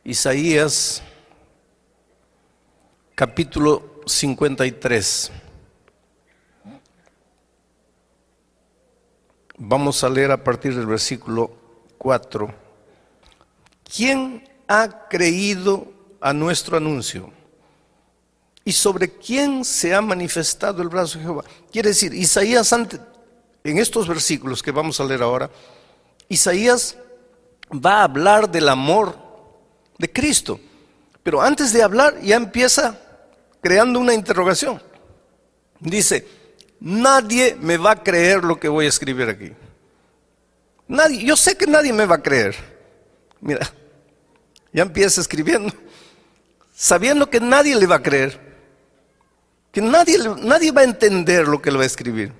Isaías capítulo 53. Vamos a leer a partir del versículo 4. ¿Quién ha creído a nuestro anuncio? ¿Y sobre quién se ha manifestado el brazo de Jehová? Quiere decir, Isaías, en estos versículos que vamos a leer ahora, Isaías va a hablar del amor de Cristo. Pero antes de hablar ya empieza creando una interrogación. Dice, nadie me va a creer lo que voy a escribir aquí. Nadie, yo sé que nadie me va a creer. Mira, ya empieza escribiendo, sabiendo que nadie le va a creer, que nadie va a entender lo que le va a escribir.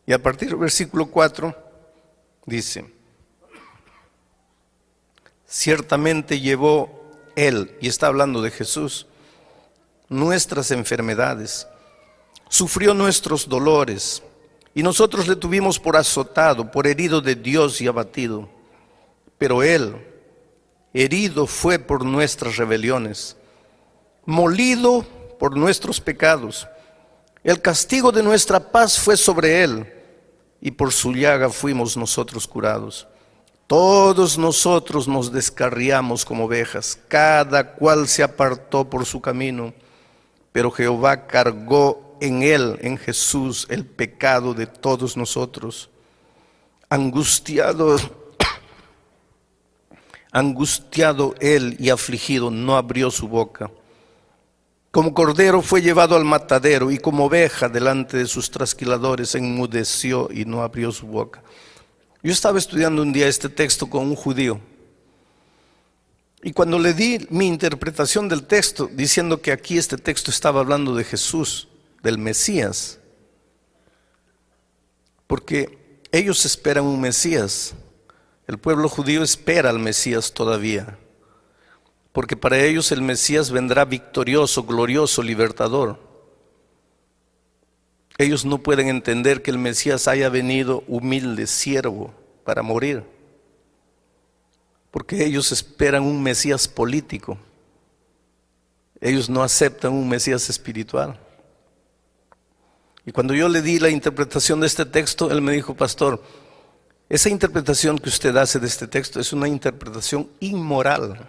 Y a partir del versículo 4 dice, ciertamente llevó Él, y está hablando de Jesús, nuestras enfermedades, sufrió nuestros dolores, y nosotros le tuvimos por azotado, por herido de Dios y abatido. Pero Él, herido fue por nuestras rebeliones, molido por nuestros pecados. El castigo de nuestra paz fue sobre Él, y por su llaga fuimos nosotros curados. Todos nosotros nos descarriamos como ovejas, cada cual se apartó por su camino, pero Jehová cargó en Él, en Jesús, el pecado de todos nosotros. Angustiado Él y afligido, no abrió su boca. Como cordero fue llevado al matadero, y como oveja delante de sus trasquiladores enmudeció y no abrió su boca. Yo estaba estudiando un día este texto con un judío, y cuando le di mi interpretación del texto, diciendo que aquí este texto estaba hablando de Jesús, del Mesías, porque ellos esperan un Mesías. El pueblo judío espera al Mesías todavía, porque para ellos el Mesías vendrá victorioso, glorioso, libertador. Ellos no pueden entender que el Mesías haya venido humilde, siervo, para morir, porque ellos esperan un Mesías político. Ellos no aceptan un Mesías espiritual. Y cuando yo le di la interpretación de este texto, él me dijo, pastor, esa interpretación que usted hace de este texto es una interpretación inmoral.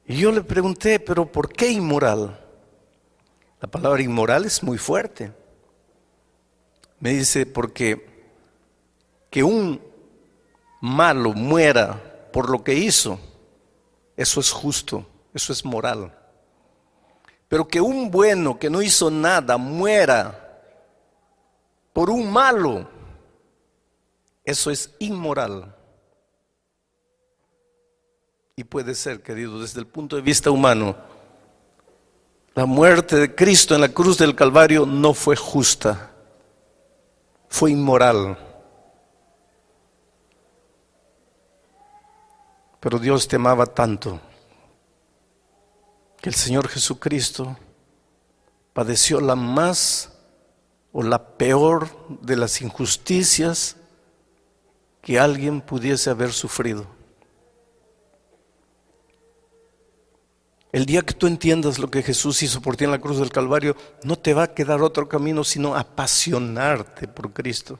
Y yo le pregunté, pero ¿por qué inmoral? La palabra inmoral es muy fuerte. Me dice, porque que un malo muera por lo que hizo, eso es justo, eso es moral. Pero que un bueno que no hizo nada muera por un malo, eso es inmoral. Y puede ser, querido, desde el punto de vista humano, la muerte de Cristo en la cruz del Calvario no fue justa, fue inmoral. Pero Dios te amaba tanto que el Señor Jesucristo padeció la más o la peor de las injusticias que alguien pudiese haber sufrido. El día que tú entiendas lo que Jesús hizo por ti en la cruz del Calvario, no te va a quedar otro camino sino apasionarte por Cristo.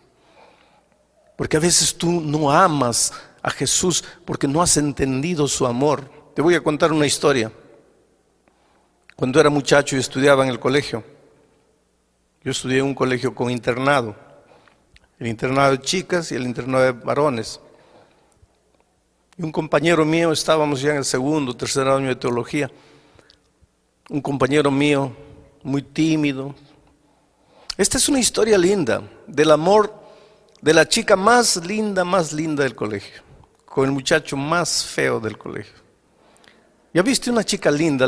Porque a veces tú no amas a Jesús porque no has entendido su amor. Te voy a contar una historia. Cuando era muchacho y estudiaba en el colegio, yo estudié en un colegio con internado. El internado de chicas y el internado de varones. Y un compañero mío, estábamos ya en el segundo, tercer año de teología. Un compañero mío, muy tímido. Esta es una historia linda, del amor de la chica más linda del colegio, con el muchacho más feo del colegio. ¿Ya viste una chica linda?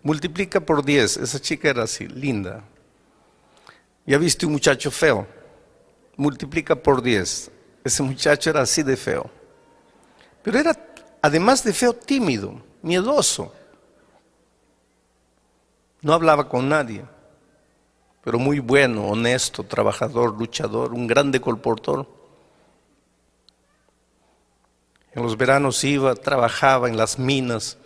Multiplica por 10, esa chica era así, linda. ¿Ya viste un muchacho feo? Multiplica por 10, ese muchacho era así de feo. Pero era, además de feo, tímido, miedoso. No hablaba con nadie, pero muy bueno, honesto, trabajador, luchador, un grande colportor. En los veranos iba, trabajaba en las minas,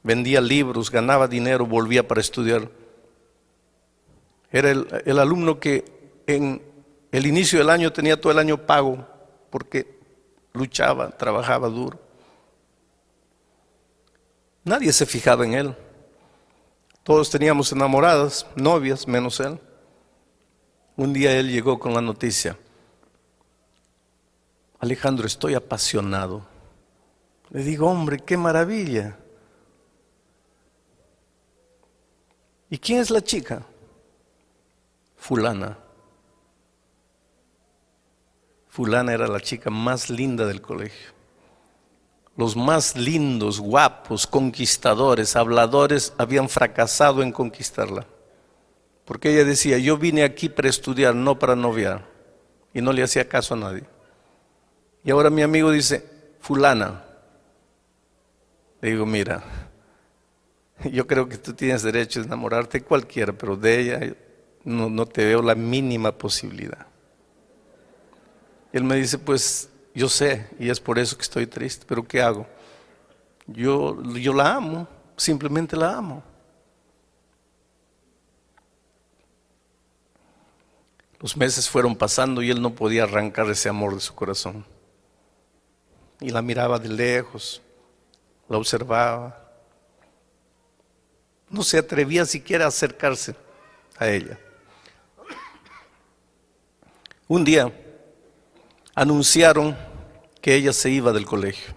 vendía libros, ganaba dinero, volvía para estudiar. Era el alumno que en el inicio del año tenía todo el año pago porque luchaba, trabajaba duro. Nadie se fijaba en él. Todos teníamos enamoradas, novias, menos él. Un día él llegó con la noticia: Alejandro, estoy apasionado. Le digo, hombre, qué maravilla. ¿Y quién es la chica? Fulana. Fulana era la chica más linda del colegio. Los más lindos, guapos, conquistadores, habladores habían fracasado en conquistarla. Porque ella decía, yo vine aquí para estudiar, no para noviar. Y no le hacía caso a nadie. Y ahora mi amigo dice, fulana. Le digo, mira, yo creo que tú tienes derecho a enamorarte de cualquiera, pero de ella no te veo la mínima posibilidad. Y él me dice, pues yo sé, y es por eso que estoy triste, pero ¿qué hago? Yo la amo, simplemente la amo. Los meses fueron pasando y él no podía arrancar ese amor de su corazón. Y la miraba de lejos, la observaba. No se atrevía siquiera a acercarse a ella. Un día anunciaron que ella se iba del colegio.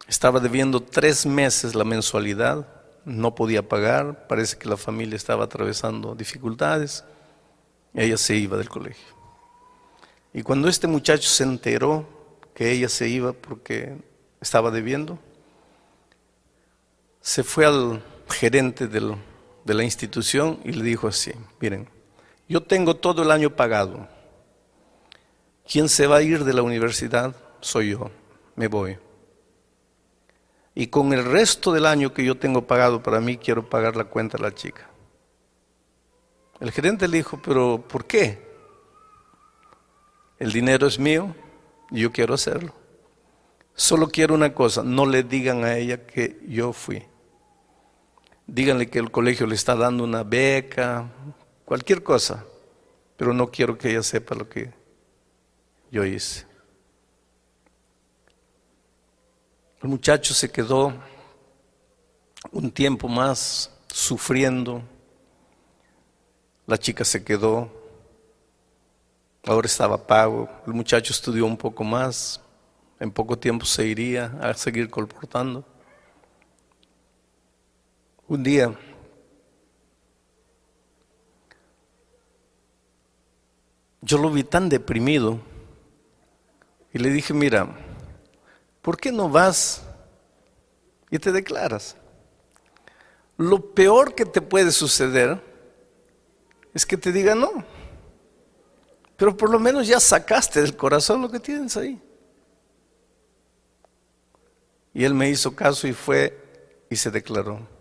Estaba debiendo 3 meses la mensualidad, no podía pagar, parece que la familia estaba atravesando dificultades. Ella se iba del colegio. Y cuando este muchacho se enteró que ella se iba porque estaba debiendo, se fue al gerente de la institución y le dijo así, miren, yo tengo todo el año pagado. Quien se va a ir de la universidad soy yo, me voy. Y con el resto del año que yo tengo pagado para mí, quiero pagar la cuenta a la chica. El gerente le dijo, pero ¿por qué? El dinero es mío y yo quiero hacerlo. Solo quiero una cosa, no le digan a ella que yo fui. Díganle que el colegio le está dando una beca, cualquier cosa, pero no quiero que ella sepa lo que yo hice. El muchacho se quedó un tiempo más sufriendo. La chica se quedó. Ahora estaba pago. El muchacho estudió un poco más. En poco tiempo se iría a seguir colportando. Un día yo lo vi tan deprimido y le dije, mira, ¿por qué no vas y te declaras? Lo peor que te puede suceder es que te diga no. Pero por lo menos ya sacaste del corazón lo que tienes ahí. Y él me hizo caso y fue y se declaró.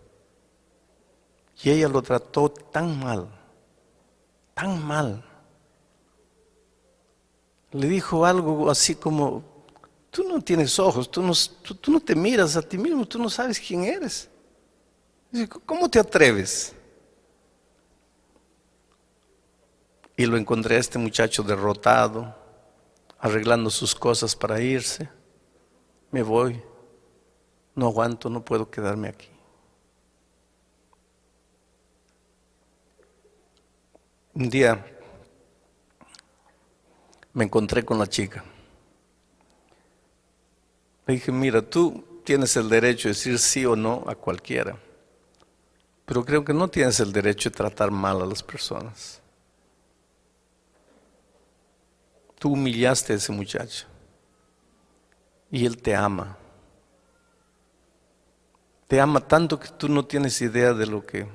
Y ella lo trató tan mal, tan mal. Le dijo algo así como, tú no tienes ojos, tú no te miras a ti mismo, tú no sabes quién eres. Dice, ¿cómo te atreves? Y lo encontré a este muchacho derrotado, arreglando sus cosas para irse. Me voy, no aguanto, no puedo quedarme aquí. Un día me encontré con la chica. Le dije, mira, tú tienes el derecho de decir sí o no a cualquiera, pero creo que no tienes el derecho de tratar mal a las personas. Tú humillaste a ese muchacho y él te ama. Te ama tanto que tú no tienes idea de lo que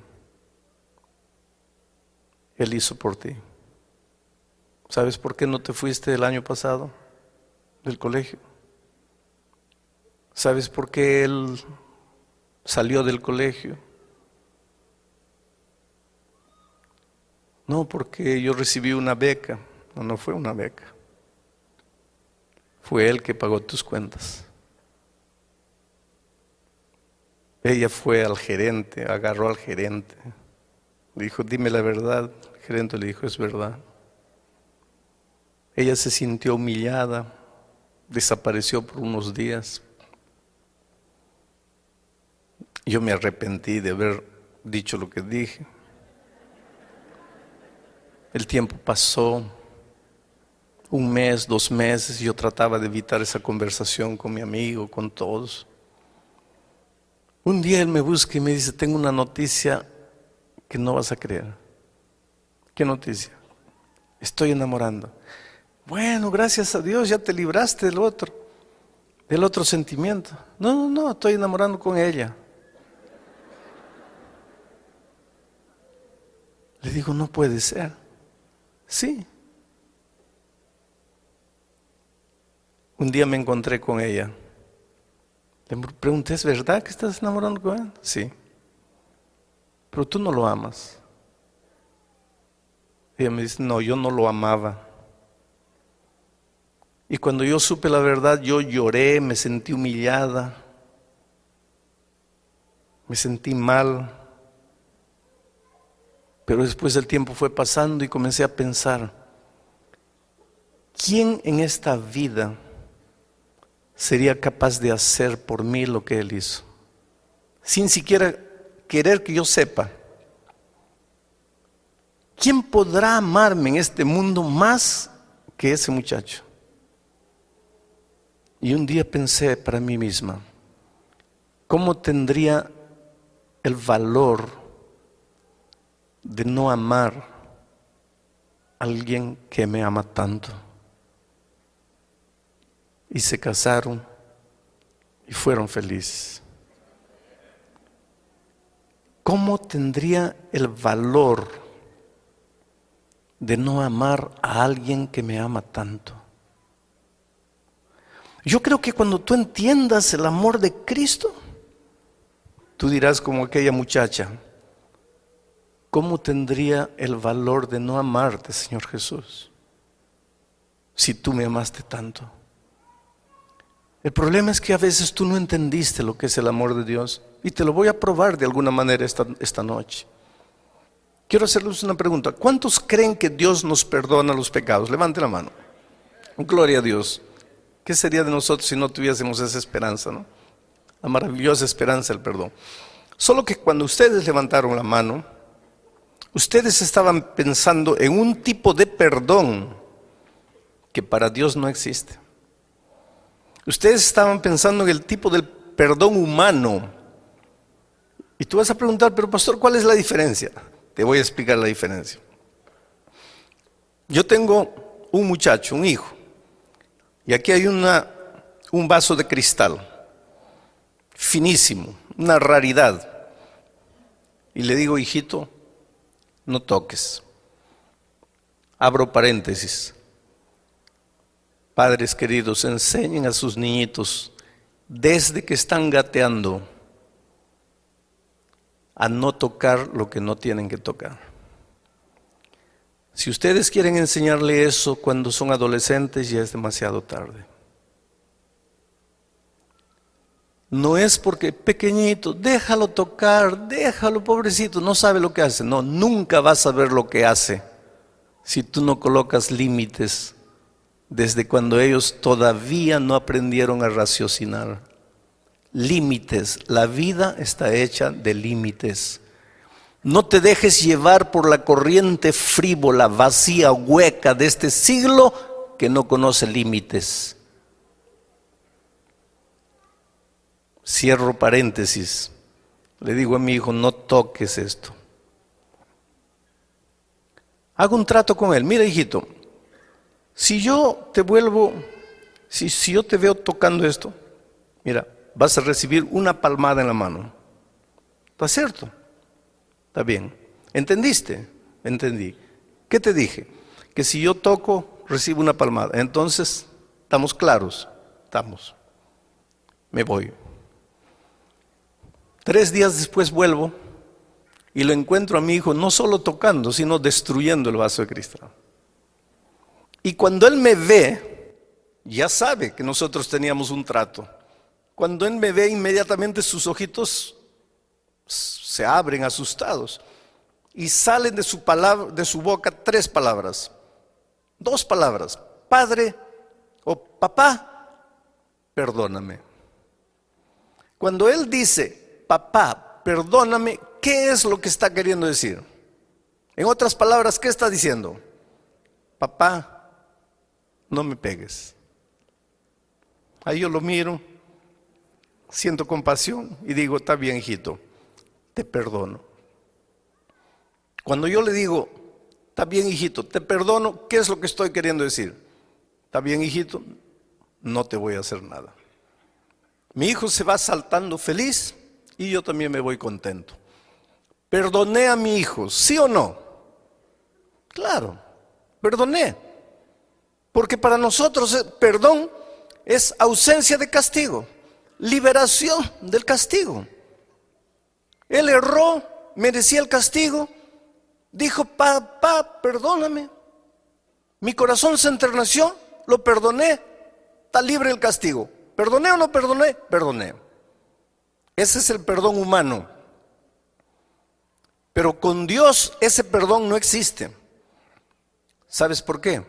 él hizo por ti. ¿Sabes por qué no te fuiste el año pasado del colegio? ¿Sabes por qué él salió del colegio? No, porque yo recibí una beca. No fue una beca. fue él que pagó tus cuentas. Ella fue al gerente, agarró al gerente, le dijo, dime la verdad. El gerente le dijo, es verdad. Ella se sintió humillada, desapareció por unos días. Yo me arrepentí de haber dicho lo que dije. El tiempo pasó, 1 mes, 2 meses, yo trataba de evitar esa conversación con mi amigo, con todos. Un día él me busca y me dice, tengo una noticia que no vas a creer. ¿Qué noticia? Estoy enamorando. Bueno, gracias a Dios, ya te libraste del otro sentimiento. No, estoy enamorando con ella. Le digo, no puede ser. Sí. Un día me encontré con ella. Le pregunté, ¿es verdad que estás enamorando con él? Sí. Pero tú no lo amas. Ella me dice, no, yo no lo amaba. Y cuando yo supe la verdad, yo lloré, me sentí humillada, me sentí mal. Pero después el tiempo fue pasando y comencé a pensar, ¿quién en esta vida sería capaz de hacer por mí lo que él hizo? Sin siquiera querer que yo sepa. ¿Quién podrá amarme en este mundo más que ese muchacho? Y un día pensé para mí misma, ¿cómo tendría el valor de no amar a alguien que me ama tanto? Y se casaron y fueron felices. ¿Cómo tendría el valor de no amar a alguien que me ama tanto? Yo creo que cuando tú entiendas el amor de Cristo, tú dirás como aquella muchacha, ¿cómo tendría el valor de no amarte, Señor Jesús, si tú me amaste tanto? El problema es que a veces tú no entendiste lo que es el amor de Dios, y te lo voy a probar de alguna manera esta noche. Quiero hacerles una pregunta. ¿Cuántos creen que Dios nos perdona los pecados? Levante la mano. Gloria a Dios. ¿Qué sería de nosotros si no tuviésemos esa esperanza, no? La maravillosa esperanza del perdón. Solo que cuando ustedes levantaron la mano, ustedes estaban pensando en un tipo de perdón que para Dios no existe. Ustedes estaban pensando en el tipo del perdón humano. Y tú vas a preguntar, pero pastor, ¿cuál es la diferencia? Te voy a explicar la diferencia. Yo tengo un muchacho, un hijo, y aquí hay un vaso de cristal, finísimo, una raridad. Y le digo, hijito, no toques. Abro paréntesis. Padres queridos, enseñen a sus niñitos desde que están gateando a no tocar lo que no tienen que tocar. Si ustedes quieren enseñarle eso cuando son adolescentes, ya es demasiado tarde. No es porque pequeñito, déjalo tocar, déjalo pobrecito, no sabe lo que hace. No, nunca vas a ver lo que hace si tú no colocas límites desde cuando ellos todavía no aprendieron a raciocinar. Límites, la vida está hecha de límites. No te dejes llevar por la corriente frívola, vacía, hueca de este siglo que no conoce límites. Cierro paréntesis. Le digo a mi hijo, no toques esto. Hago un trato con él. Mira, hijito, si yo te veo tocando esto, mira, vas a recibir una palmada en la mano. ¿Está cierto? Está bien. ¿Entendiste? Entendí. ¿Qué te dije? Que si yo toco, recibo una palmada. Entonces, ¿estamos claros? Estamos. Me voy. 3 días después vuelvo y lo encuentro a mi hijo no solo tocando, sino destruyendo el vaso de cristal. Y cuando él me ve, ya sabe que nosotros teníamos un trato. Cuando Él me ve, inmediatamente sus ojitos se abren asustados y salen de su boca 3 palabras, 2 palabras: Padre o Papá, perdóname. Cuando Él dice Papá, perdóname, ¿qué es lo que está queriendo decir? En otras palabras, ¿qué está diciendo? Papá, no me pegues. Ahí yo lo miro, siento compasión y digo: está bien, hijito, te perdono. Cuando yo le digo: está bien, hijito, te perdono, ¿qué es lo que estoy queriendo decir? Está bien, hijito, no te voy a hacer nada. Mi hijo se va saltando feliz y yo también me voy contento. ¿Perdoné a mi hijo, sí o no? Claro, perdoné. Porque para nosotros perdón es ausencia de castigo, liberación del castigo. Él erró, merecía el castigo, dijo: papá, perdóname. Mi corazón se enterneció, lo perdoné, está libre del castigo. ¿Perdoné o no perdoné? Perdoné. Ese es el perdón humano. Pero con Dios ese perdón no existe. ¿Sabes por qué?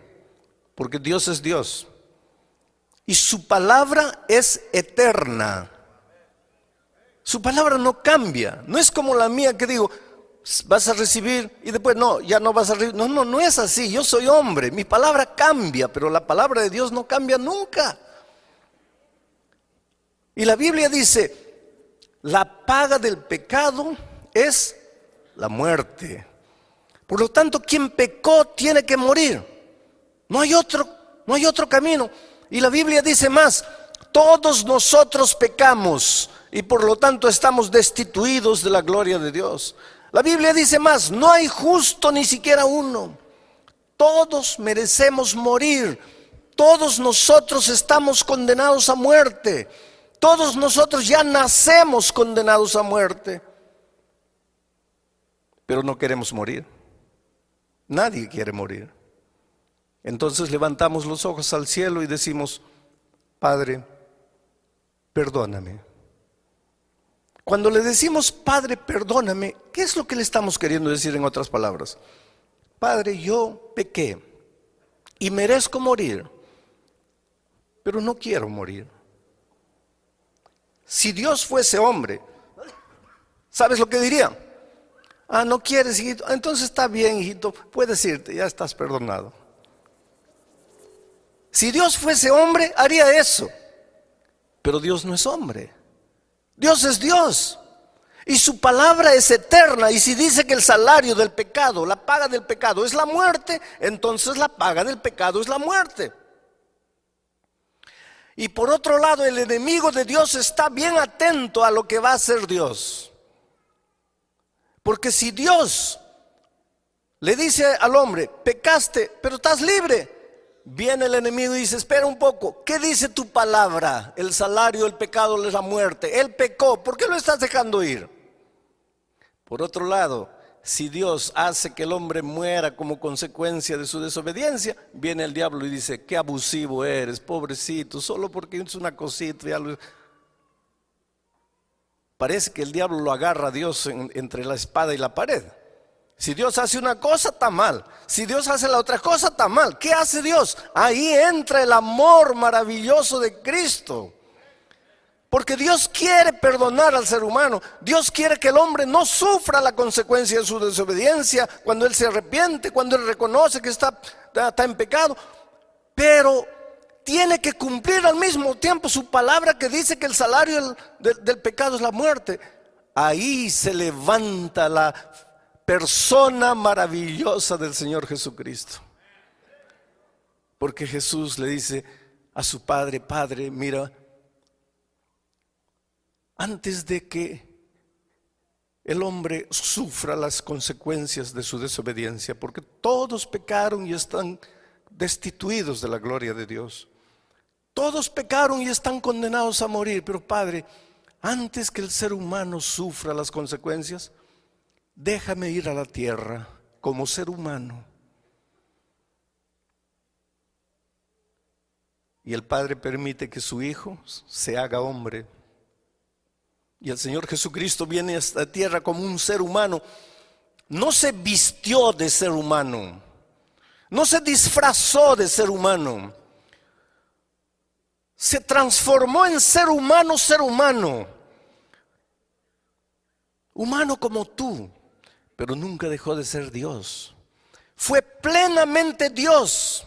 Porque Dios es Dios. Y su palabra es eterna. Su palabra no cambia. No es como la mía que digo: vas a recibir y después no, ya no vas a recibir. No, no es así. Yo soy hombre. Mi palabra cambia, pero la palabra de Dios no cambia nunca. Y la Biblia dice: la paga del pecado es la muerte. Por lo tanto, quien pecó tiene que morir. No hay otro camino. Y la Biblia dice más: todos nosotros pecamos y por lo tanto estamos destituidos de la gloria de Dios. La Biblia dice más: no hay justo ni siquiera uno. Todos merecemos morir. Todos nosotros estamos condenados a muerte. Todos nosotros ya nacemos condenados a muerte. Pero no queremos morir. Nadie quiere morir. Entonces levantamos los ojos al cielo y decimos: Padre, perdóname. Cuando le decimos Padre, perdóname, ¿qué es lo que le estamos queriendo decir en otras palabras? Padre, yo pequé y merezco morir, pero no quiero morir. Si Dios fuese hombre, ¿sabes lo que diría? Ah, ¿no quieres, hijito? Entonces está bien, hijito, puedes irte, ya estás perdonado. Si Dios fuese hombre, haría eso. Pero Dios no es hombre. Dios es Dios. Y su palabra es eterna. Y si dice que el salario del pecado, la paga del pecado es la muerte, entonces la paga del pecado es la muerte. Y por otro lado, el enemigo de Dios está bien atento a lo que va a hacer Dios. Porque si Dios le dice al hombre: pecaste, pero estás libre, viene el enemigo y dice: espera un poco, ¿qué dice tu palabra? El salario del pecado es la muerte. Él pecó, ¿por qué lo estás dejando ir? Por otro lado, si Dios hace que el hombre muera como consecuencia de su desobediencia, viene el diablo y dice: qué abusivo eres, pobrecito, solo porque es una cosita. Parece que el diablo lo agarra a Dios entre la espada y la pared. Si Dios hace una cosa, está mal. Si Dios hace la otra cosa, está mal. ¿Qué hace Dios? Ahí entra el amor maravilloso de Cristo. Porque Dios quiere perdonar al ser humano. Dios quiere que el hombre no sufra la consecuencia de su desobediencia cuando él se arrepiente, cuando él reconoce que está en pecado. Pero tiene que cumplir al mismo tiempo su palabra que dice que el salario del pecado es la muerte. Ahí se levanta la persona maravillosa del Señor Jesucristo. Porque Jesús le dice a su Padre: Padre, mira, antes de que el hombre sufra las consecuencias de su desobediencia, porque todos pecaron y están destituidos de la gloria de Dios. Todos pecaron y están condenados a morir. Pero Padre, antes que el ser humano sufra las consecuencias, déjame ir a la tierra como ser humano. Y el Padre permite que su Hijo se haga hombre. Y el Señor Jesucristo viene a esta tierra como un ser humano. No se vistió de ser humano. No se disfrazó de ser humano. Se transformó en ser humano, ser humano. Humano como tú, pero nunca dejó de ser Dios. Fue plenamente Dios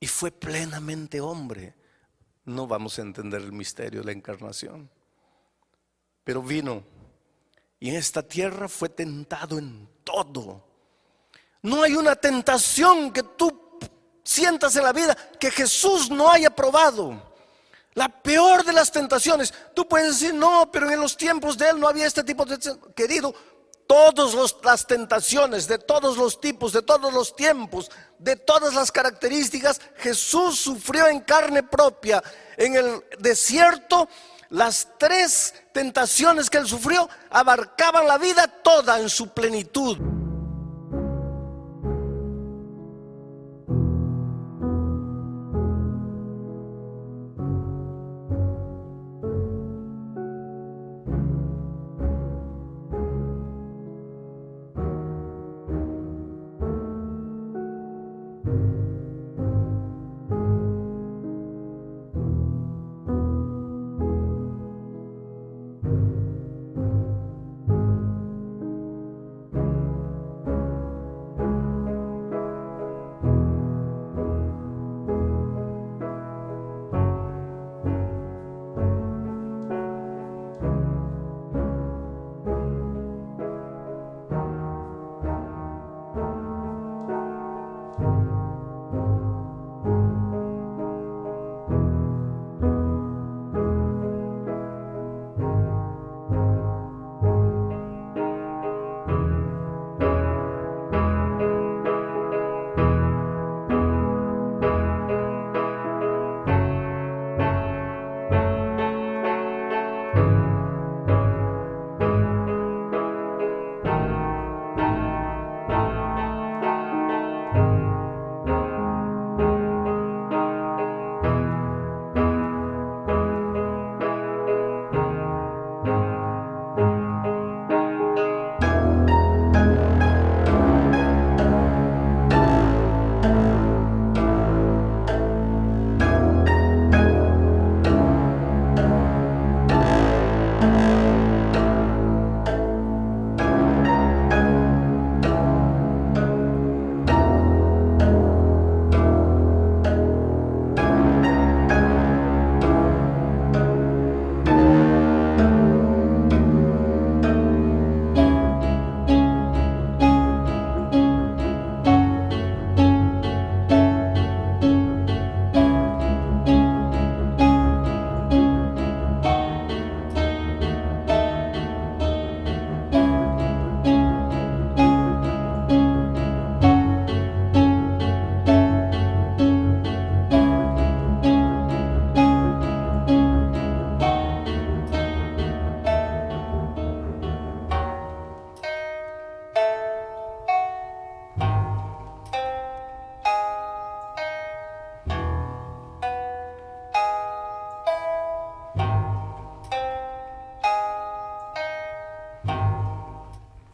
y fue plenamente hombre. No vamos a entender el misterio de la encarnación, pero vino y en esta tierra fue tentado en todo. No hay una tentación que tú sientas en la vida que Jesús no haya probado. La peor de las tentaciones. Tú puedes decir, no, pero en los tiempos de Él no había este tipo de... Querido, todas las tentaciones, de todos los tipos, de todos los tiempos, de todas las características, Jesús sufrió en carne propia. En el desierto, las 3 tentaciones que Él sufrió abarcaban la vida toda en su plenitud.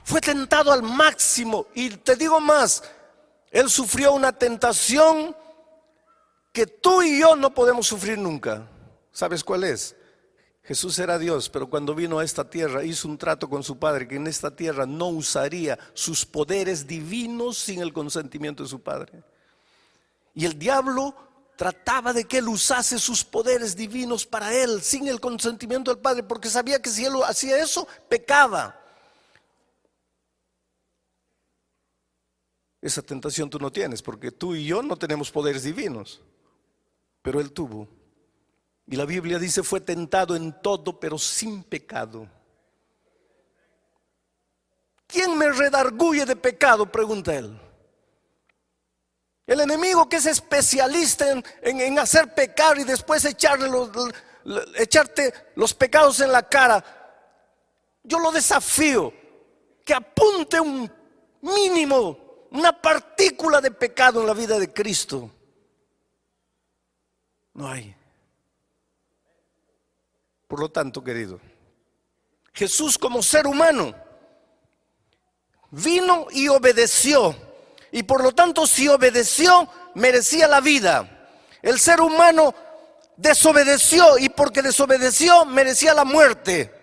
Fue tentado al máximo. Y te digo más, Él sufrió una tentación que tú y yo no podemos sufrir nunca. ¿Sabes cuál es? Jesús era Dios, pero cuando vino a esta tierra hizo un trato con su Padre, que en esta tierra no usaría sus poderes divinos sin el consentimiento de su Padre. Y el diablo trataba de que Él usase sus poderes divinos para Él, sin el consentimiento del Padre, porque sabía que si Él hacía eso, pecaba. Esa tentación tú no tienes, porque tú y yo no tenemos poderes divinos, pero Él tuvo. Y la Biblia dice, fue tentado en todo, pero sin pecado. ¿Quién me redarguye de pecado?, pregunta Él. El enemigo, que es especialista en hacer pecar y después echarte los pecados en la cara. Yo lo desafío que apunte un mínimo, una partícula de pecado en la vida de Cristo. No hay. Por lo tanto, querido, Jesús como ser humano vino y obedeció. Y por lo tanto, si obedeció, merecía la vida. El ser humano desobedeció y porque desobedeció, merecía la muerte.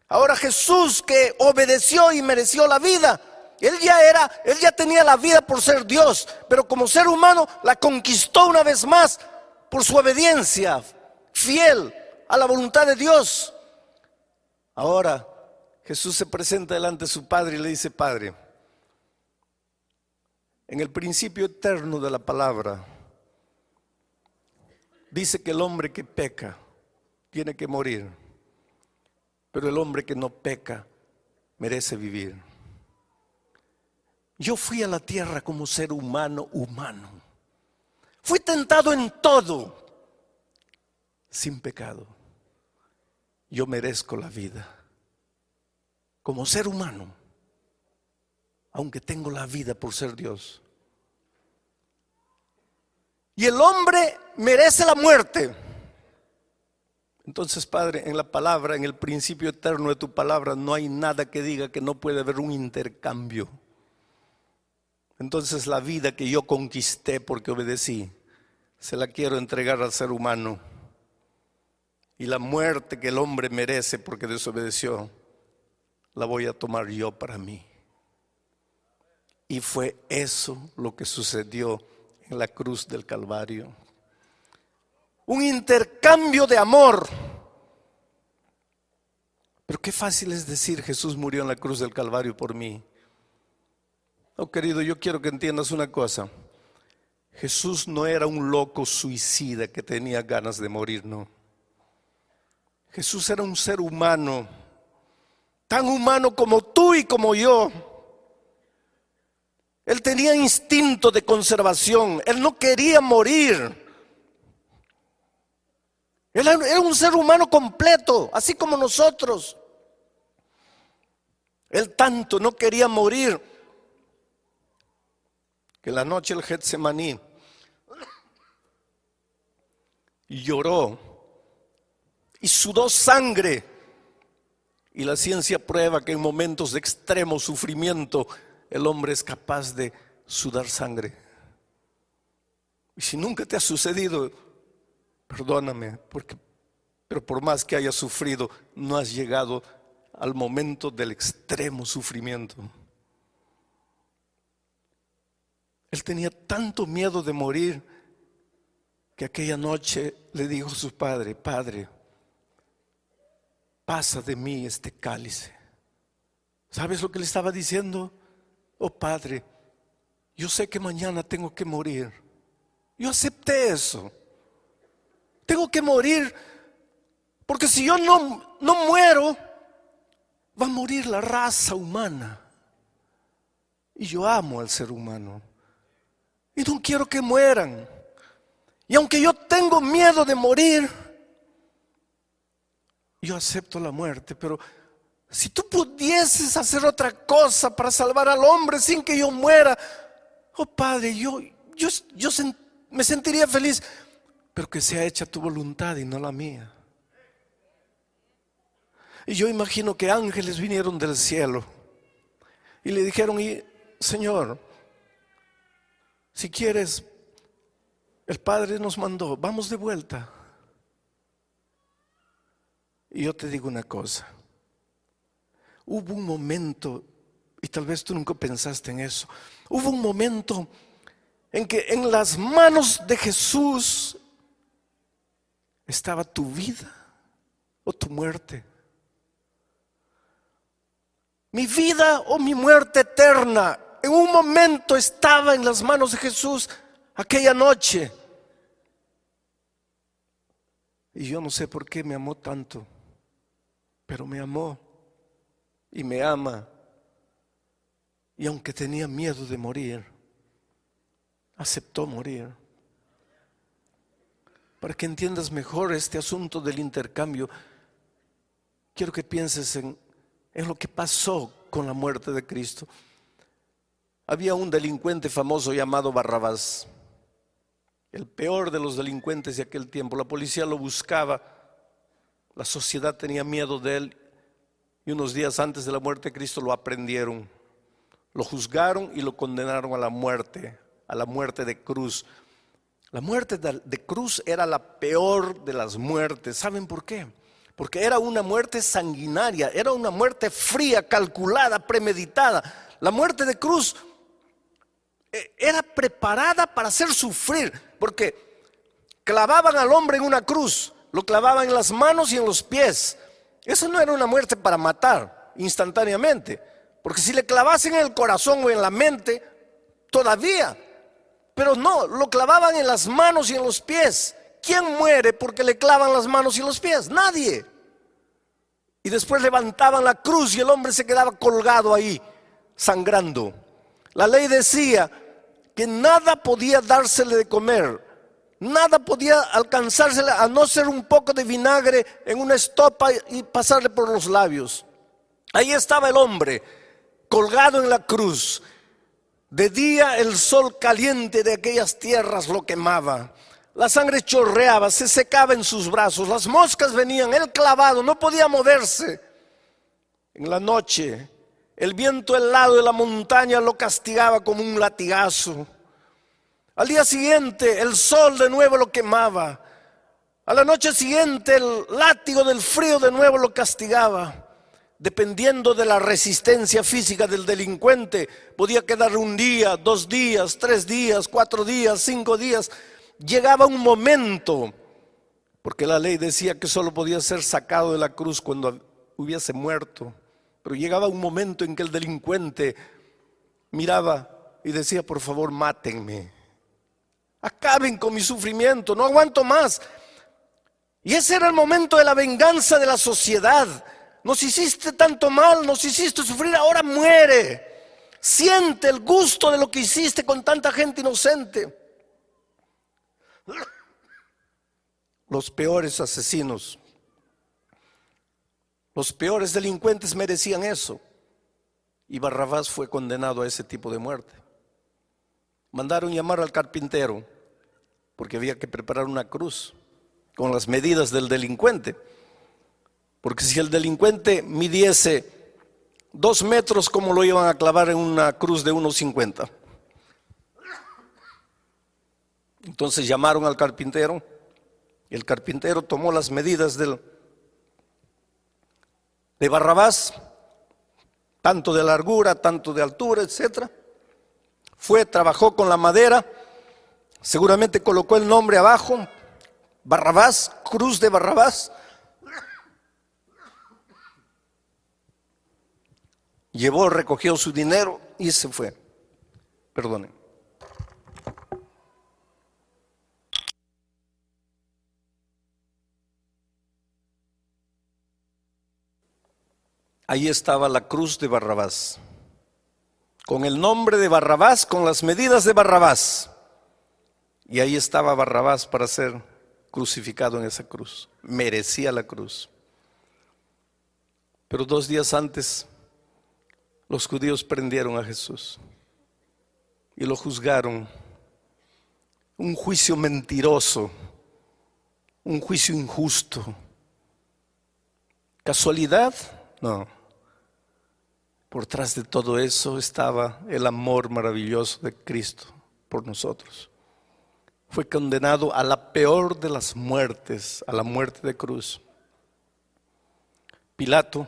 Ahora Jesús, que obedeció y mereció la vida, él ya tenía la vida por ser Dios, pero como ser humano la conquistó una vez más por su obediencia fiel a la voluntad de Dios. Ahora Jesús se presenta delante de su Padre y le dice: Padre, en el principio eterno de la palabra dice que el hombre que peca tiene que morir, pero el hombre que no peca merece vivir. Yo fui a la tierra como ser humano. Fui tentado en todo, sin pecado. Yo merezco la vida como ser humano, aunque tengo la vida por ser Dios. Y el hombre merece la muerte. Entonces, Padre, en la palabra, en el principio eterno de tu palabra, no hay nada que diga que no puede haber un intercambio. Entonces la vida que yo conquisté porque obedecí, se la quiero entregar al ser humano. Y la muerte que el hombre merece porque desobedeció, la voy a tomar yo para mí. Y fue eso lo que sucedió en la cruz del Calvario. Un intercambio de amor. Pero qué fácil es decir: Jesús murió en la cruz del Calvario por mí. Oh, querido, yo quiero que entiendas una cosa. Jesús no era un loco suicida que tenía ganas de morir, no. Jesús era un ser humano, tan humano como tú y como yo. Él tenía instinto de conservación, él no quería morir. Él era un ser humano completo, así como nosotros. Él tanto no quería morir que en la noche del Getsemaní lloró y sudó sangre. Y la ciencia prueba que en momentos de extremo sufrimiento el hombre es capaz de sudar sangre. Y si nunca te ha sucedido, perdóname, pero por más que hayas sufrido, no has llegado al momento del extremo sufrimiento. Él tenía tanto miedo de morir que aquella noche le dijo a su padre: Padre, pasa de mí este cálice. ¿Sabes lo que le estaba diciendo? Oh Padre, yo sé que mañana tengo que morir. Yo acepté eso. Tengo que morir, porque si yo no muero, va a morir la raza humana. Y yo amo al ser humano y no quiero que mueran. Y aunque yo tengo miedo de morir, yo acepto la muerte. Pero si tú pudieses hacer otra cosa para salvar al hombre sin que yo muera, oh Padre, yo me sentiría feliz, pero que sea hecha tu voluntad y no la mía. Y yo imagino que ángeles vinieron del cielo y le dijeron: Señor, si quieres, el Padre nos mandó, vamos de vuelta. Y yo te digo una cosa: hubo un momento, y tal vez tú nunca pensaste en eso, hubo un momento en que en las manos de Jesús estaba tu vida o tu muerte. Mi vida o mi muerte eterna en un momento estaba en las manos de Jesús aquella noche. Y yo no sé por qué me amó tanto, pero me amó y me ama. Y aunque tenía miedo de morir, aceptó morir. Para que entiendas mejor este asunto del intercambio, quiero que pienses en lo que pasó con la muerte de Cristo. Había un delincuente famoso llamado Barrabás. el peor de los delincuentes de aquel tiempo. La policía lo buscaba, la sociedad tenía miedo de él y unos días antes de la muerte de Cristo lo aprendieron, lo juzgaron y lo condenaron a la muerte de cruz. La muerte de cruz era la peor de las muertes. ¿Saben por qué? Porque era una muerte sanguinaria, era una muerte fría, calculada, premeditada. La muerte de cruz era preparada para hacer sufrir, porque clavaban al hombre en una cruz, lo clavaban en las manos y en los pies. Esa no era una muerte para matar instantáneamente, porque si le clavasen en el corazón o en la mente, todavía. Pero no, lo clavaban en las manos y en los pies. ¿Quién muere porque le clavan las manos y los pies? Nadie. Y después levantaban la cruz y el hombre se quedaba colgado ahí, sangrando. La ley decía que nada podía dársele de comer, nada podía alcanzársele a no ser un poco de vinagre en una estopa y pasarle por los labios. Ahí estaba el hombre, colgado en la cruz. De día el sol caliente de aquellas tierras lo quemaba. La sangre chorreaba, se secaba en sus brazos, las moscas venían, él clavado, no podía moverse. En la noche, el viento helado de la montaña lo castigaba como un latigazo. Al día siguiente, el sol de nuevo lo quemaba. A la noche siguiente, el látigo del frío de nuevo lo castigaba. Dependiendo de la resistencia física del delincuente, podía quedar un día, 2 días, 3 días, 4 días, 5 días. Llegaba un momento, porque la ley decía que solo podía ser sacado de la cruz cuando hubiese muerto, pero llegaba un momento en que el delincuente miraba y decía: por favor, mátenme, acaben con mi sufrimiento, no aguanto más. Y ese era el momento de la venganza de la sociedad. Nos hiciste tanto mal, nos hiciste sufrir, ahora muere. Siente el gusto de lo que hiciste con tanta gente inocente. Los peores asesinos, los peores delincuentes merecían eso. Y Barrabás fue condenado a ese tipo de muerte. Mandaron llamar al carpintero porque había que preparar una cruz con las medidas del delincuente. Porque si el delincuente midiese 2 metros, ¿cómo lo iban a clavar en una cruz de 1,50? Entonces llamaron al carpintero. El carpintero tomó las medidas de Barrabás, tanto de largura, tanto de altura, etc. Fue, trabajó con la madera, seguramente colocó el nombre abajo: Barrabás, cruz de Barrabás. Llevó, recogió su dinero y se fue. Perdonen. Ahí estaba la cruz de Barrabás, con el nombre de Barrabás, con las medidas de Barrabás. Y ahí estaba Barrabás para ser crucificado en esa cruz. Merecía la cruz. Pero 2 días antes, los judíos prendieron a Jesús y lo juzgaron. Un juicio mentiroso, un juicio injusto. ¿Casualidad? No. Por tras de todo eso estaba el amor maravilloso de Cristo por nosotros. Fue condenado a la peor de las muertes, a la muerte de cruz. Pilato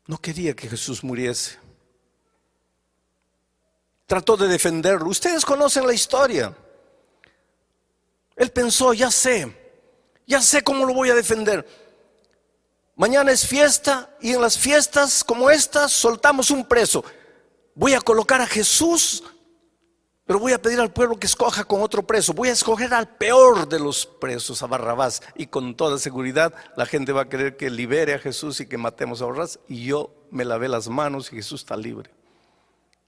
no quería que Jesús muriese. Trató de defenderlo. Ustedes conocen la historia. Él pensó: ya sé cómo lo voy a defender. Mañana es fiesta y en las fiestas como estas soltamos un preso. Voy a colocar a Jesús, pero voy a pedir al pueblo que escoja con otro preso. Voy a escoger al peor de los presos, a Barrabás, y con toda seguridad la gente va a querer que libere a Jesús y que matemos a Barrabás, y yo me lavé las manos y Jesús está libre.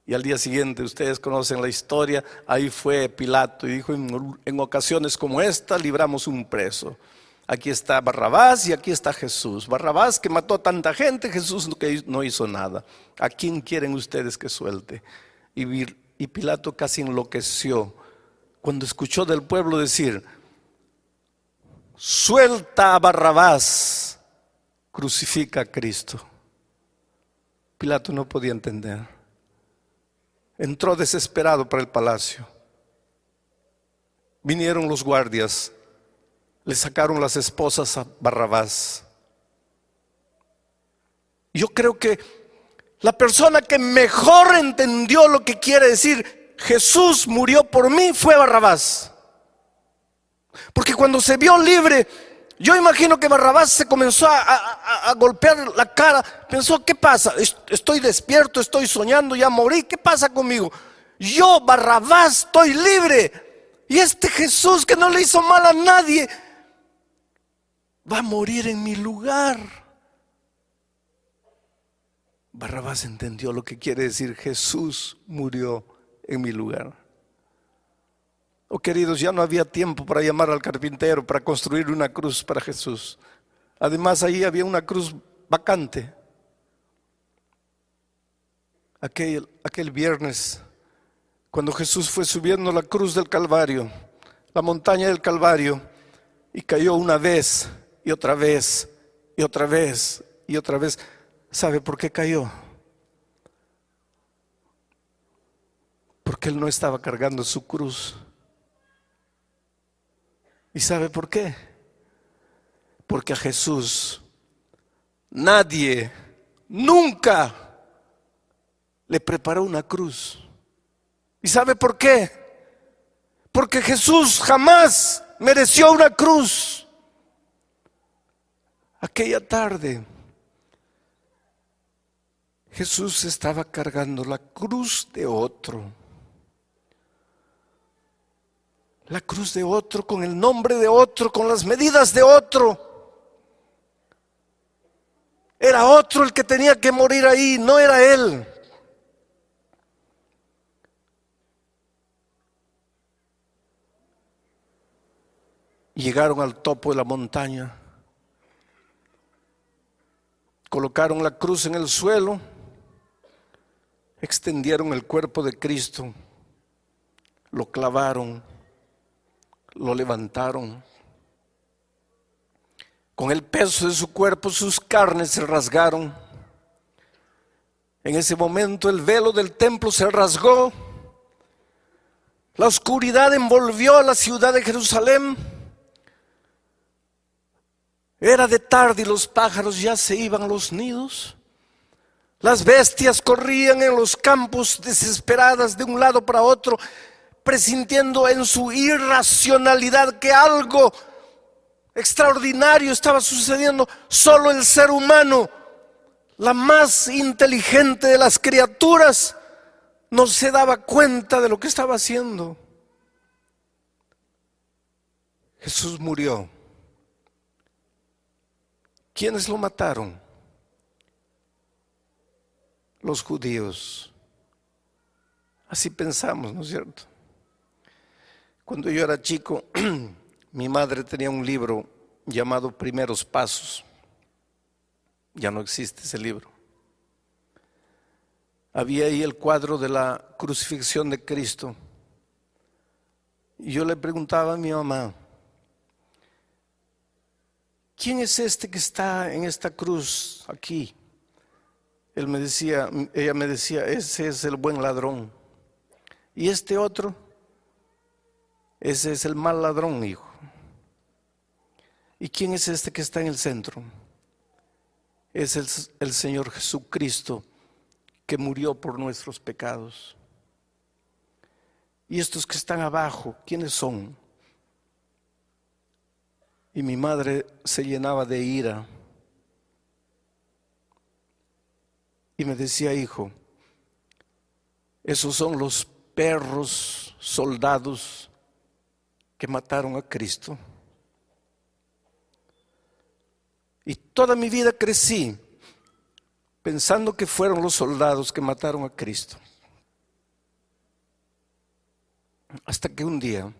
Y al día siguiente, ustedes conocen la historia, ahí fue Pilato y dijo: en ocasiones como esta libramos un preso. Aquí está Barrabás y aquí está Jesús. Barrabás, que mató a tanta gente; Jesús, que no hizo nada. ¿A quién quieren ustedes que suelte? Y y Pilato casi enloqueció cuando escuchó del pueblo decir: suelta a Barrabás, crucifica a Cristo. Pilato no podía entender. Entró desesperado para el palacio. Vinieron los guardias, le sacaron las esposas a Barrabás. Yo creo que la persona que mejor entendió lo que quiere decir Jesús murió por mí fue Barrabás. Porque cuando se vio libre, yo imagino que Barrabás se comenzó a golpear la cara. Pensó: ¿qué pasa? Estoy despierto, estoy soñando, ya morí. ¿Qué pasa conmigo? Yo, Barrabás, estoy libre. Y este Jesús que no le hizo mal a nadie va a morir en mi lugar. Barrabás entendió lo que quiere decir Jesús murió en mi lugar. Oh, queridos, ya no había tiempo para llamar al carpintero para construir una cruz para Jesús. Además, ahí había una cruz vacante. Aquel viernes, cuando Jesús fue subiendo la cruz del Calvario, la montaña del Calvario, y cayó una vez y otra vez y otra vez y otra vez. ¿Sabe por qué cayó? Porque él no estaba cargando su cruz. ¿Y sabe por qué? Porque a Jesús nadie, nunca le preparó una cruz. ¿Y sabe por qué? Porque Jesús jamás mereció una cruz. Aquella tarde Jesús estaba cargando la cruz de otro. La cruz de otro, con el nombre de otro, con las medidas de otro. Era otro el que tenía que morir ahí, no era él. Llegaron al topo de la montaña, colocaron la cruz en el suelo, extendieron el cuerpo de Cristo, lo clavaron, lo levantaron. Con el peso de su cuerpo, sus carnes se rasgaron. En ese momento el velo del templo se rasgó. La oscuridad envolvió a la ciudad de Jerusalén. Era de tarde y los pájaros ya se iban a los nidos. Las bestias corrían en los campos desesperadas de un lado para otro, presintiendo en su irracionalidad que algo extraordinario estaba sucediendo. Solo el ser humano, la más inteligente de las criaturas, no se daba cuenta de lo que estaba haciendo. Jesús murió. ¿Quiénes lo mataron? Los judíos. Así pensamos, ¿no es cierto? Cuando yo era chico, mi madre tenía un libro llamado Primeros Pasos. Ya no existe ese libro. Había ahí el cuadro de la crucifixión de Cristo. Y yo le preguntaba a mi mamá: ¿quién es este que está en esta cruz aquí? Ella me decía, ese es el buen ladrón. ¿Y este otro? Ese es el mal ladrón, hijo. ¿Y quién es este que está en el centro? Es el Señor Jesucristo, que murió por nuestros pecados. ¿Y estos que están abajo, quiénes son? Y mi madre se llenaba de ira y me decía: hijo, esos son los perros soldados que mataron a Cristo. Y toda mi vida crecí pensando que fueron los soldados que mataron a Cristo. Hasta que un día,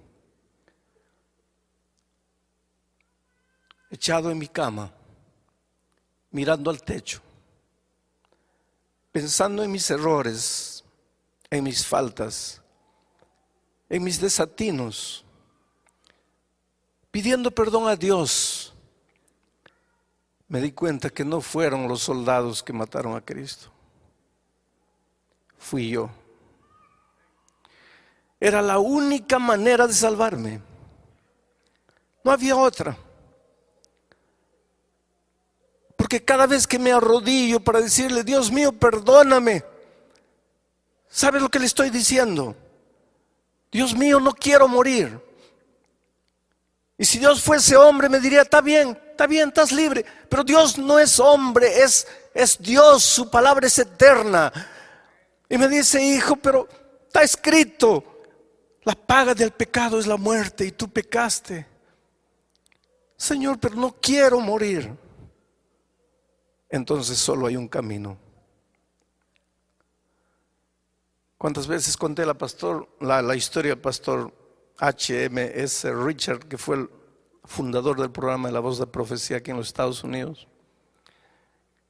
echado en mi cama, mirando al techo, pensando en mis errores, en mis faltas, en mis desatinos, pidiendo perdón a Dios, me di cuenta que no fueron los soldados que mataron a Cristo. Fui yo. Era la única manera de salvarme. No había otra. Porque cada vez que me arrodillo para decirle, Dios mío, perdóname, ¿sabe lo que le estoy diciendo? Dios mío, no quiero morir. Y si Dios fuese hombre, me diría, está bien, estás libre. Pero Dios no es hombre, es Dios, su palabra es eterna. Y me dice, hijo, pero está escrito, la paga del pecado es la muerte y tú pecaste. Señor, pero no quiero morir. Entonces solo hay un camino. ¿Cuántas veces conté la historia del pastor H.M.S. Richard, que fue el fundador del programa de La Voz de Profecía aquí en los Estados Unidos?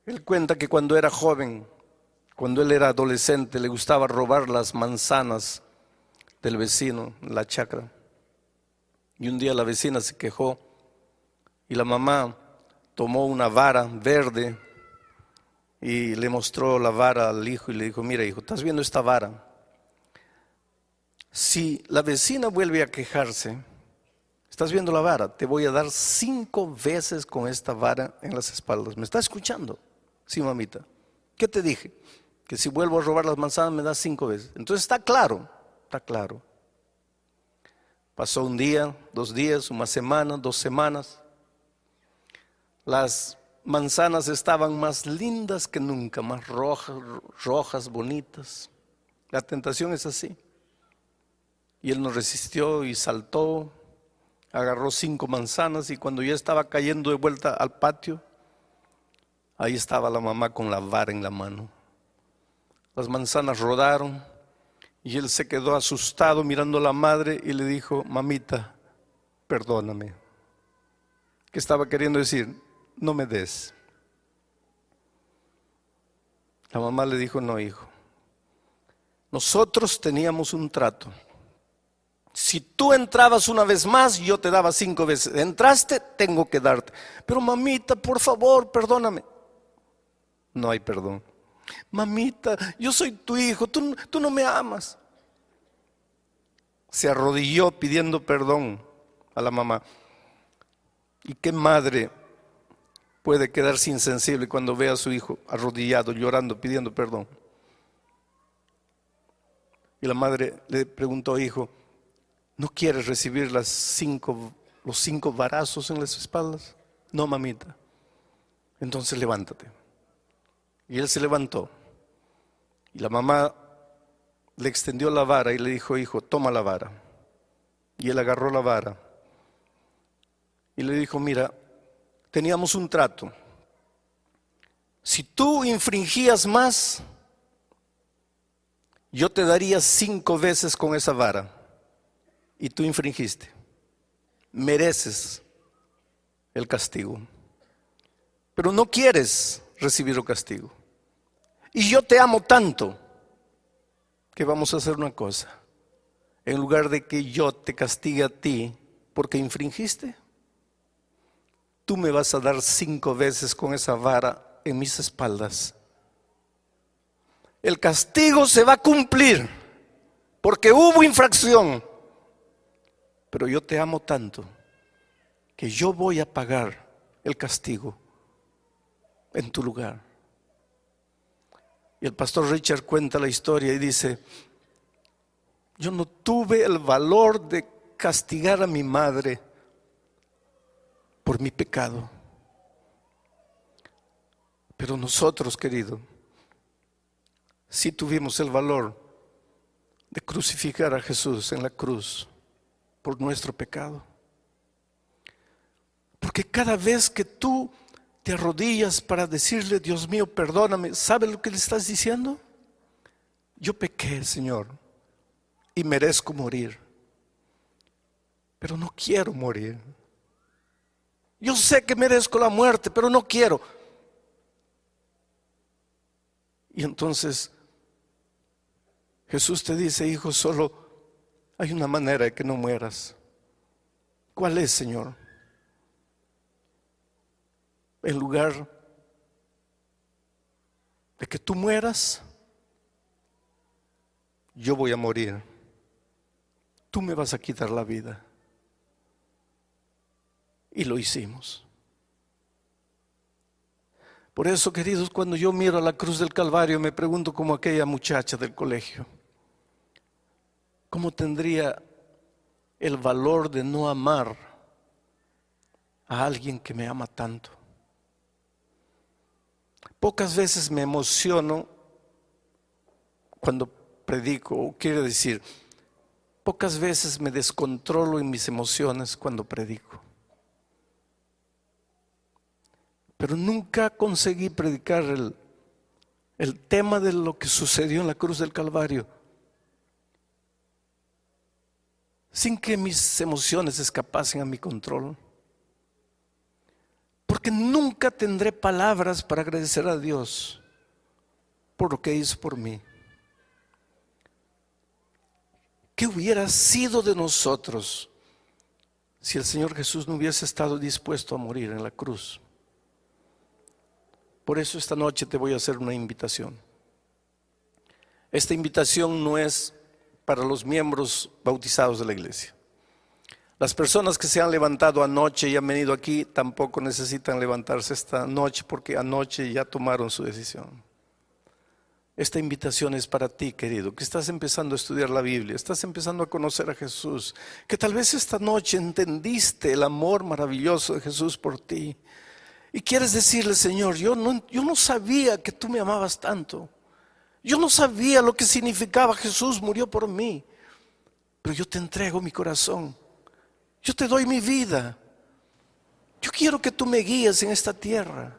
Él cuenta que cuando era joven, cuando él era adolescente, le gustaba robar las manzanas del vecino en la chacra. Y un día la vecina se quejó y la mamá tomó una vara verde y le mostró la vara al hijo y le dijo, mira hijo, ¿estás viendo esta vara? Si la vecina vuelve a quejarse, ¿estás viendo la vara? Te voy a dar 5 veces con esta vara en las espaldas. ¿Me estás escuchando? Sí, mamita. ¿Qué te dije? Que si vuelvo a robar las manzanas me das 5 veces. Entonces está claro, está claro. Pasó un día, 2 días, una semana, 2 semanas. Las manzanas estaban más lindas que nunca, más rojas, bonitas. La tentación es así. Y él no resistió y saltó, agarró 5 manzanas y cuando ya estaba cayendo de vuelta al patio, ahí estaba la mamá con la vara en la mano. Las manzanas rodaron y él se quedó asustado mirando a la madre y le dijo, mamita, perdóname. ¿Qué estaba queriendo decir? No me des. La mamá le dijo, no hijo, nosotros teníamos un trato. Si tú entrabas una vez más, yo te daba 5 veces. Entraste, tengo que darte. Pero mamita, por favor, perdóname. No hay perdón. Mamita, yo soy tu hijo, tú no me amas. Se arrodilló pidiendo perdón a la mamá. ¿Y qué madre puede quedarse insensible cuando ve a su hijo arrodillado, llorando, pidiendo perdón? Y la madre le preguntó, hijo, ¿no quieres recibir los 5 varazos en las espaldas? No, mamita. Entonces levántate. Y él se levantó. Y la mamá le extendió la vara y le dijo, hijo, toma la vara. Y él agarró la vara. Y le dijo, mira, teníamos un trato. Si tú infringías más, yo te daría 5 veces con esa vara. Y tú infringiste. Mereces el castigo. Pero no quieres recibir el castigo. Y yo te amo tanto que vamos a hacer una cosa. En lugar de que yo te castigue a ti porque infringiste, tú me vas a dar 5 veces con esa vara en mis espaldas. El castigo se va a cumplir porque hubo infracción. Pero yo te amo tanto que yo voy a pagar el castigo en tu lugar. Y el pastor Richard cuenta la historia y dice, yo no tuve el valor de castigar a mi madre por mi pecado. Pero nosotros, querido, sí tuvimos el valor de crucificar a Jesús en la cruz por nuestro pecado. Porque cada vez que tú te arrodillas para decirle, Dios mío, perdóname, ¿sabes lo que le estás diciendo? Yo pequé, Señor, y merezco morir, pero no quiero morir. Yo sé que merezco la muerte, pero no quiero. Y entonces Jesús te dice, hijo, solo hay una manera de que no mueras. ¿Cuál es, Señor? En lugar de que tú mueras, yo voy a morir. Tú me vas a quitar la vida. Y lo hicimos. Por eso, queridos, cuando yo miro a la cruz del Calvario, me pregunto como aquella muchacha del colegio, ¿cómo tendría el valor de no amar a alguien que me ama tanto? Pocas veces me emociono cuando predico, o quiere decir, pocas veces me descontrolo en mis emociones cuando predico. Pero nunca conseguí predicar el tema de lo que sucedió en la cruz del Calvario sin que mis emociones escapasen a mi control. Porque nunca tendré palabras para agradecer a Dios por lo que hizo por mí. ¿Qué hubiera sido de nosotros si el Señor Jesús no hubiese estado dispuesto a morir en la cruz? Por eso esta noche te voy a hacer una invitación. Esta invitación no es para los miembros bautizados de la iglesia. Las personas que se han levantado anoche y han venido aquí tampoco necesitan levantarse esta noche porque anoche ya tomaron su decisión. Esta invitación es para ti, querido, que estás empezando a estudiar la Biblia, estás empezando a conocer a Jesús, que tal vez esta noche entendiste el amor maravilloso de Jesús por ti. Y quieres decirle, Señor, yo no sabía que tú me amabas tanto. Yo no sabía lo que significaba Jesús murió por mí. Pero yo te entrego mi corazón. Yo te doy mi vida. Yo quiero que tú me guíes en esta tierra.